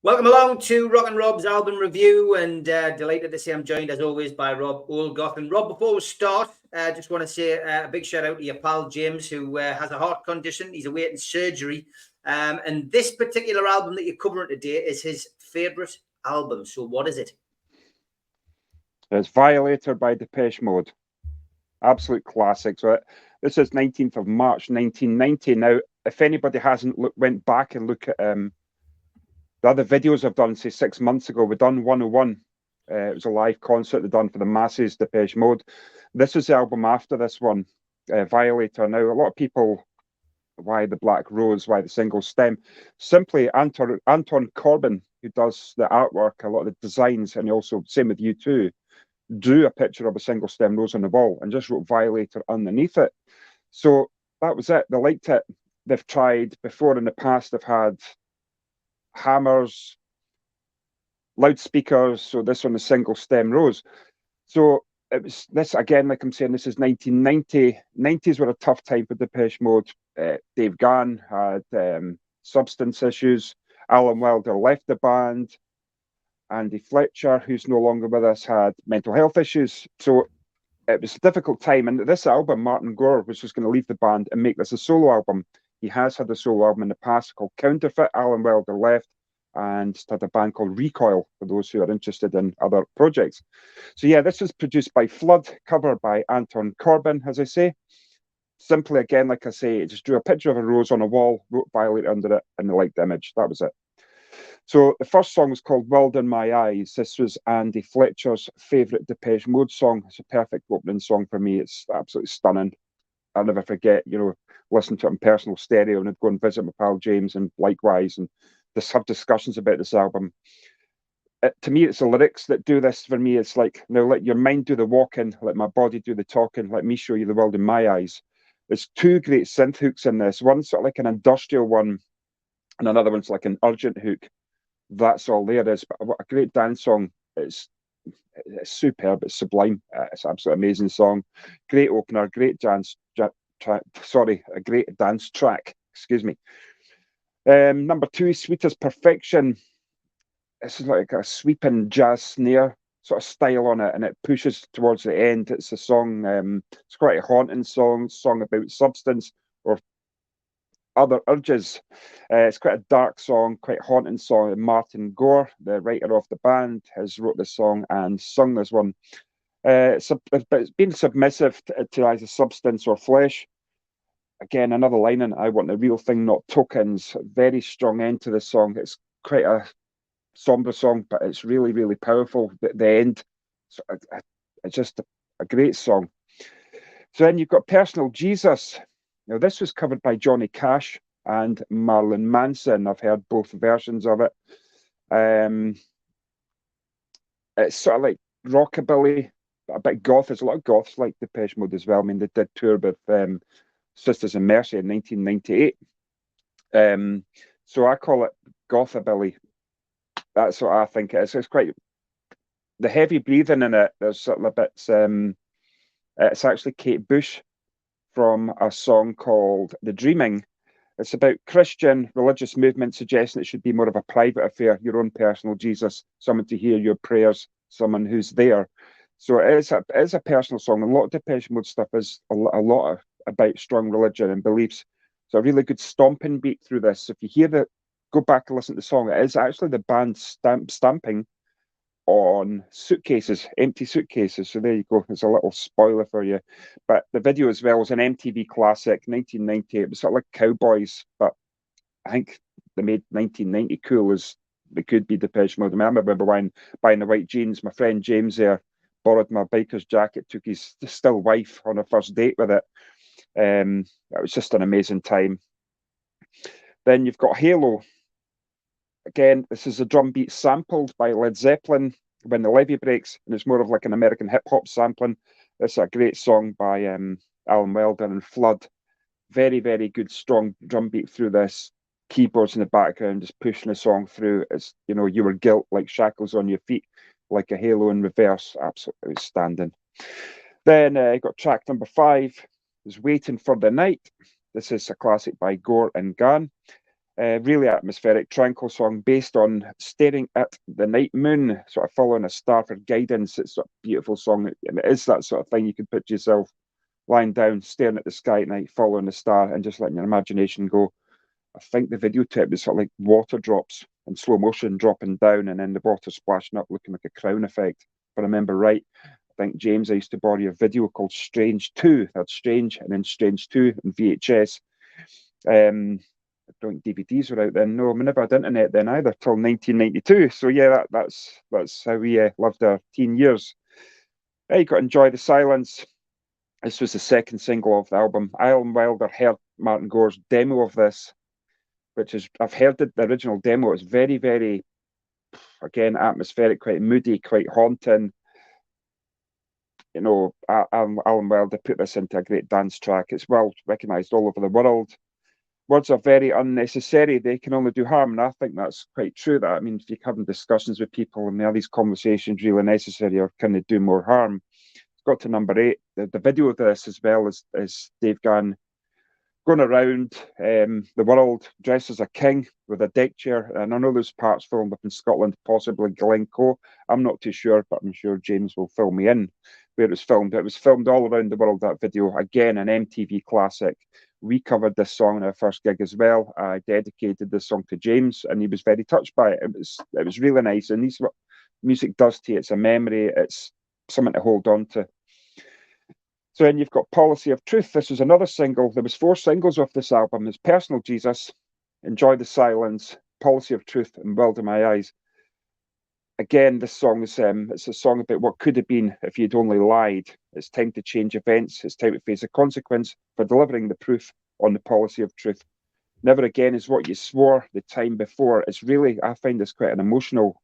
Welcome along to Rock and Rob's album review, and delighted to say I'm joined as always by Rob Olgoth. And Rob, before we start, I just want to say a big shout out to your pal James, who has a heart condition. He's awaiting surgery, and this particular album that you're covering today is his favourite album. So what is it? It's Violator by Depeche Mode. Absolute classic. So this is 19th of March 1990. Now, if anybody hasn't went back and look at the other videos I've done, say 6 months ago, we've done 101. It was a live concert they've done for the masses, Depeche Mode. This is the album after this one, Violator. Now, a lot of people, why the Black Rose, why the single stem? Simply Anton Corbijn, who does the artwork, a lot of the designs, and also, same with U2, drew a picture of a single stem rose on the wall and just wrote Violator underneath it. So that was it. They liked it. They've tried before in the past, they've had hammers, loudspeakers, so this one is single stem rose. So it was this again, like I'm saying, this is 1990. 90s were a tough time for Depeche Mode. Dave Gahan had substance issues. Alan Wilder left the band. Andy Fletcher, who's no longer with us, had mental health issues. So it was a difficult time. And this album, Martin Gore was just going to leave the band and make this a solo album. He has had a solo album in the past called Counterfeit. Alan Wilder left and started a band called Recoil, for those who are interested in other projects. So yeah, this is produced by Flood, covered by Anton Corbijn, as I say. Simply, again, like I say, it just drew a picture of a rose on a wall, wrote Violator under it, and they liked the image. That was it. So the first song was called World in My Eyes. This was Andy Fletcher's favourite Depeche Mode song. It's a perfect opening song for me. It's absolutely stunning. I'll never forget, listen to it in personal stereo, and I'd go and visit my pal James, and likewise, and just have discussions about this album. To me, it's the lyrics that do this for me. It's like, now let your mind do the walking, let my body do the talking, let me show you the world in my eyes. There's two great synth hooks in this. One's sort of like an industrial one, and another one's like an urgent hook. That's all there is. But what a great dance song. It's superb. It's sublime. It's an absolutely amazing song. Great opener. Great a great dance track. Excuse me. Number two, Sweet as Perfection. This is like a sweeping jazz snare sort of style on it, and it pushes towards the end. It's a song. It's quite a haunting song about substance or other urges. It's quite a dark song, quite haunting song. And Martin Gore, the writer of the band, has wrote this song and sung this one. It's been submissive to either substance or flesh. Again, another line in I want the real thing, not tokens. Very strong end to the song. It's quite a somber song, but it's really, really powerful at the end. So it's just a great song. So then you've got Personal Jesus. Now, this was covered by Johnny Cash and Marilyn Manson. I've heard both versions of it. It's sort of like rockabilly, a bit goth. There's a lot of goths like Depeche Mode as well. I mean, they did tour with Sisters in Mercy in 1998. So I call it gothabilly. That's what I think it is. It's quite the heavy breathing in it. There's sort of a bit. It's actually Kate Bush from a song called The Dreaming. It's about Christian religious movement suggesting it should be more of a private affair, your own personal Jesus, someone to hear your prayers, someone who's there. So it is a personal song. A lot of Depeche Mode stuff is a lot about strong religion and beliefs. So a really good stomping beat through this. If you hear go back and listen to the song, it is actually the band stamping on suitcases, empty suitcases. So there you go. There's a little spoiler for you. But the video as well was an MTV classic, 1990. It was sort of like Cowboys, but I think they made 1990 cool as they could be Depeche Mode. I remember buying the white jeans. My friend James there borrowed my biker's jacket, took his still wife on a first date with it. It was just an amazing time. Then you've got Halo. again, this is a drum beat sampled by Led Zeppelin, When the Levee Breaks, and it's more of like an American hip hop sampling. It's a great song by Alan Wilder and Flood. Very, very good, strong drum beat through this. Keyboards in the background, just pushing the song through. It's, you know, You Were Guilt, like Shackles on Your Feet, like a halo in reverse. Absolutely outstanding. Then got track number 5, is Waiting for the Night. This is a classic by Gore and Gan. Really atmospheric, tranquil song based on staring at the night moon, sort of following a star for guidance. It's a beautiful song, and it is that sort of thing you can picture yourself lying down, staring at the sky at night, following the star, and just letting your imagination go. I think the video to it was sort of like water drops in slow motion dropping down, and then the water splashing up, looking like a crown effect. If I remember right, I think, James, I used to borrow a video called Strange 2. That's Strange, and then Strange 2 and VHS. I don't think DVDs were out then. No, we never had internet then either till 1992. So yeah, that's how we lived our teen years. You got Enjoy the Silence. This was the second single of the album. Alan Wilder heard Martin Gore's demo of this, which is, I've heard the original demo. It's very, very, again, atmospheric, quite moody, quite haunting. You know, Alan Wilder put this into a great dance track. It's well recognised all over the world. Words are very unnecessary. They can only do harm. And I think that's quite true. That, I mean, if you're having discussions with people and are these conversations really necessary, or can they do more harm? It's got to number 8. The video of this, as well as Dave Gann going around the world dressed as a king with a deck chair. And I know there's parts filmed up in Scotland, possibly Glencoe. I'm not too sure, but I'm sure James will fill me in where it was filmed. It was filmed all around the world, that video. Again, an MTV classic. We covered this song in our first gig as well. I dedicated this song to James, and he was very touched by it. It was really nice. And these what music does to you. It's a memory. It's something to hold on to. So then you've got Policy of Truth. This was another single. There was 4 singles off this album. There's Personal Jesus, Enjoy the Silence, Policy of Truth, and World in My Eyes. Again, this song is it's a song about what could have been if you'd only lied. It's time to change events. It's time to face a consequence for delivering the proof on the policy of truth. Never again is what you swore the time before. It's really, I find this quite an emotional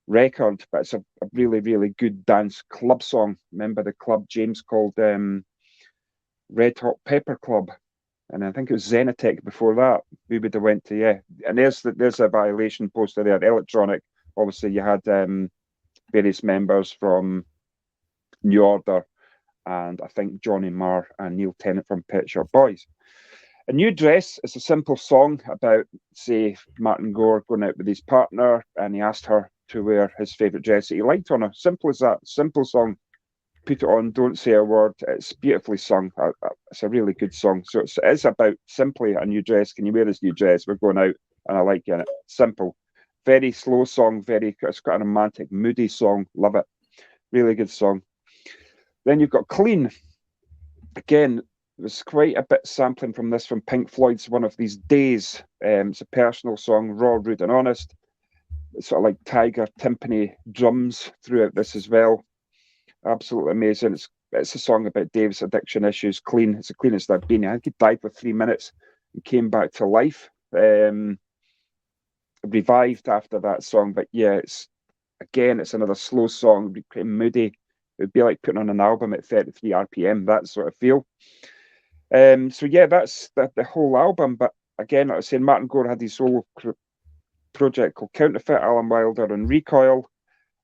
record, but it's a really, really good dance club song. Remember the club James called Red Hot Pepper Club, and I think it was Zenitech before that. We would have went to, yeah. And there's a Violation poster there, electronic. Obviously, you had various members from New Order, and I think Johnny Marr and Neil Tennant from Pet Shop Boys. A New Dress is a simple song about, say, Martin Gore going out with his partner, and he asked her to wear his favourite dress that he liked on her. Simple as that. Simple song. Put it on, don't say a word. It's beautifully sung. It's a really good song. So it is about simply a new dress. Can you wear this new dress? We're going out, and I like it. Simple. Very slow song. It's got a romantic, moody song. Love it. Really good song. Then you've got Clean. Again, there's quite a bit sampling from this from Pink Floyd's One of These Days. It's a personal song, raw, rude, and honest. It's sort of like Tiger timpani drums throughout this as well. Absolutely amazing. It's a song about Dave's addiction issues. Clean. It's the cleanest I've been. I think he died for 3 minutes and came back to life. Revived after that song, but yeah, it's another slow song, pretty moody. It would be like putting on an album at 33 RPM, that sort of feel. So yeah, that's the whole album. But again, like I was saying, Martin Gore had his solo project called Counterfeit, Alan Wilder and Recoil.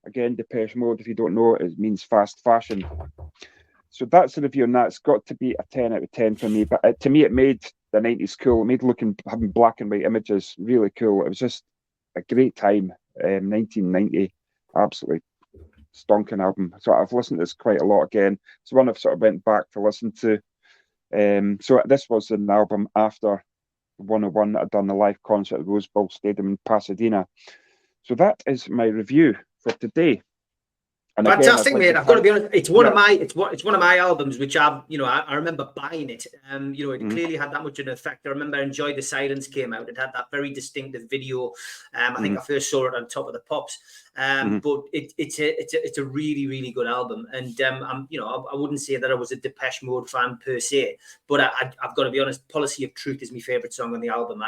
Again, Depeche Mode, if you don't know, it means fast fashion. So that's the review, and that's got to be a 10 out of 10 for me. But to me, it made the 90s cool. It made having black and white images really cool. It was just a great time. 1990, absolutely stonking album. So I've listened to this quite a lot again. It's one I've sort of went back to listen to. So this was an album after 101 that I'd done the live concert at Rose Bowl Stadium in Pasadena. So that is my review for today. And fantastic, mate. I've got to be honest. It's one of my albums, which I remember buying it. It clearly had that much of an effect. I remember Enjoy the Silence came out. It had that very distinctive video. I think I first saw it on Top of the Pops. But it's a really, really good album. And I wouldn't say that I was a Depeche Mode fan per se, but I've got to be honest. Policy of Truth is my favorite song on the album.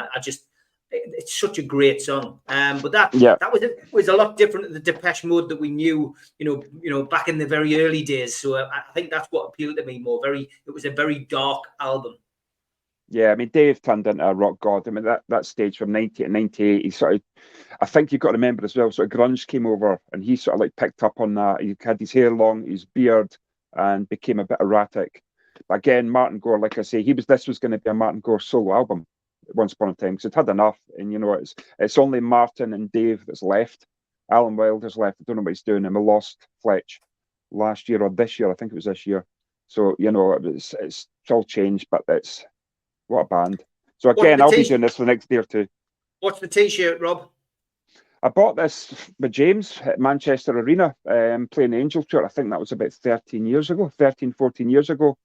it's such a great song. But that was a lot different to the Depeche Mode that we knew, back in the very early days. So I think that's what appealed to me more. It was a very dark album. Yeah, I mean, Dave turned into a rock god. I mean, that stage from 90 to 98, he sort of, I think you've got to remember as well, sort of grunge came over and he sort of like picked up on that. He had his hair long, his beard, and became a bit erratic. But again, Martin Gore, like I say, this was going to be a Martin Gore solo album once upon a time, because it had enough. And it's only Martin and Dave that's left. Alan Wilder's left. I don't know what he's doing. And we lost Fletch last year or this year. I think it was this year. So, it's all changed, but what a band. So again, I'll be doing this for the next day or two. What's the T-shirt, Rob? I bought this with James at Manchester Arena, playing Angel Tour. I think that was about 13, 14 years ago.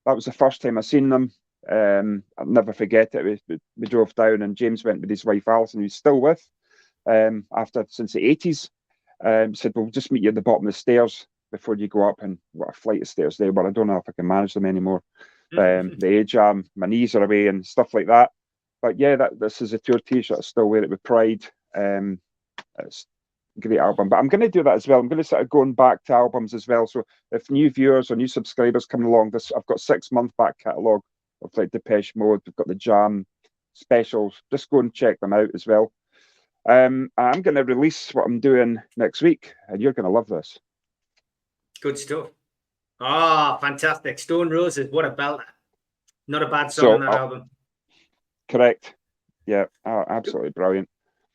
That was the first time I seen them. I'll never forget it. We drove down and James went with his wife Alison, who's still with, since the 80s. Said, we'll just meet you at the bottom of the stairs before you go up. And what a flight of stairs they were. I don't know if I can manage them anymore. The age, my knees are away and stuff like that. But yeah, this is a tour T-shirt. I still wear it with pride. It's a great album. But I'm going to do that as well. I'm going to start going back to albums as well. So if new viewers or new subscribers coming along, I've got 6-month back catalogue of like Depeche Mode. We've got the Jam specials. Just go and check them out as well. I'm going to release what I'm doing next week, and you're going to love this. Good stuff. Ah, fantastic. Stone Roses, what a belter. Not a bad song on that album. Correct. Yeah, absolutely brilliant.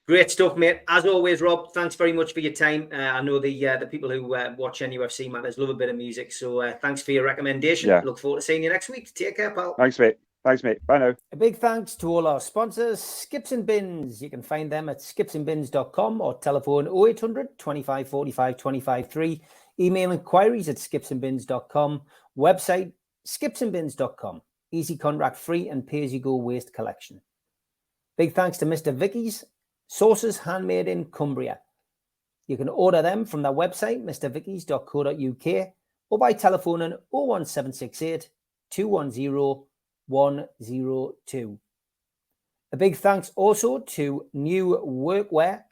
Great stuff, mate. As always, Rob, thanks very much for your time. I know the people who watch NUFC Matters love a bit of music, so thanks for your recommendation. Yeah. Look forward to seeing you next week. Take care, pal. Thanks, mate. Bye now. A big thanks to all our sponsors, Skips and Bins. You can find them at skipsandbins.com or telephone 0800 25 45 25 3. Email inquiries at skipsandbins.com. Website skipsandbins.com. Easy contract free and pay-as-you-go waste collection. Big thanks to Mr. Vicky's Sauces handmade in Cumbria. You can order them from their website, mrvickys.co.uk, or by telephoning 01768 210 102. A big thanks also to New Workwear.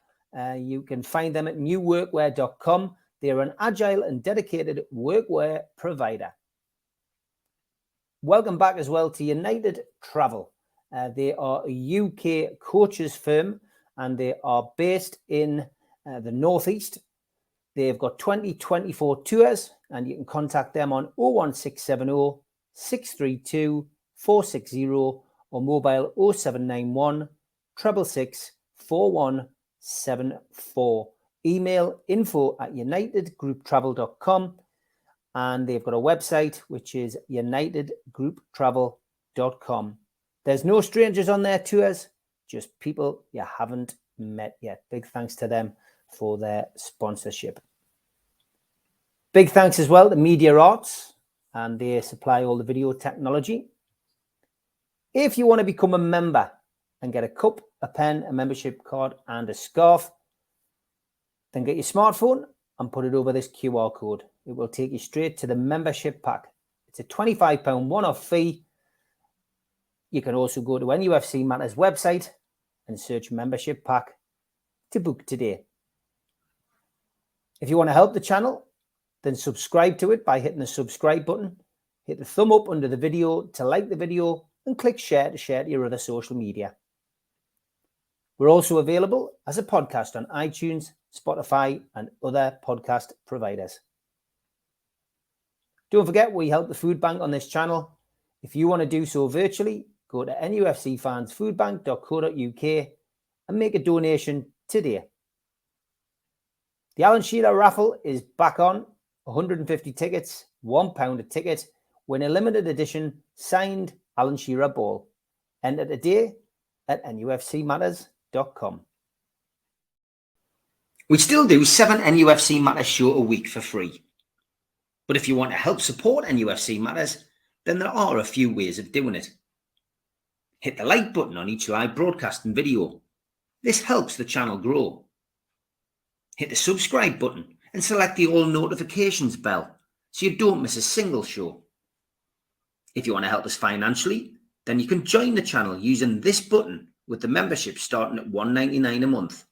You can find them at newworkwear.com. They are an agile and dedicated workwear provider. Welcome back as well to United Travel. They are a UK coaches firm and they are based in the Northeast. They've got 2024 tours and you can contact them on 01670 632 460 or mobile 0791 666 4174. Email info@unitedgrouptravel.com, and they've got a website which is unitedgrouptravel.com. There's no strangers on their tours, just people you haven't met yet. Big thanks to them for their sponsorship. Big thanks as well to Media Arts, and they supply all the video technology. If you want to become a member and get a cup, a pen, a membership card, and a scarf, then get your smartphone and put it over this QR code. It will take you straight to the membership pack. It's a £25 one-off fee. You can also go to NUFC Matters website and search membership pack to book today. If you want to help the channel, then subscribe to it by hitting the subscribe button. Hit the thumb up under the video to like the video and click share to share to your other social media. We're also available as a podcast on iTunes, Spotify, and other podcast providers. Don't forget, we help the food bank on this channel. If you want to do so virtually, go to nufcfansfoodbank.co.uk and make a donation today. The Alan Shearer raffle is back on. 150 tickets, £1 a ticket. Win a limited edition signed Alan Shearer ball. Enter today at nufcmatters.com. We still do 7 NUFC Matters show a week for free. But if you want to help support NUFC Matters, then there are a few ways of doing it. Hit the like button on each live broadcast and video. This helps the channel grow. Hit the subscribe button and select the all notifications bell so you don't miss a single show. If you want to help us financially, then you can join the channel using this button, with the membership starting at $1.99 a month.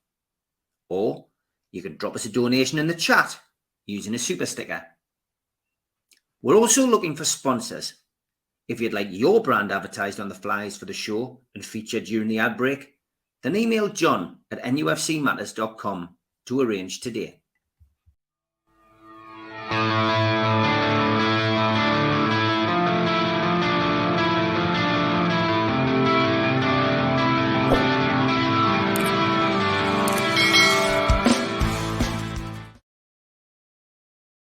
Or you can drop us a donation in the chat using a super sticker. We're also looking for sponsors. If you'd like your brand advertised on the flyers for the show and featured during the ad break, then email John at nufcmatters.com to arrange today.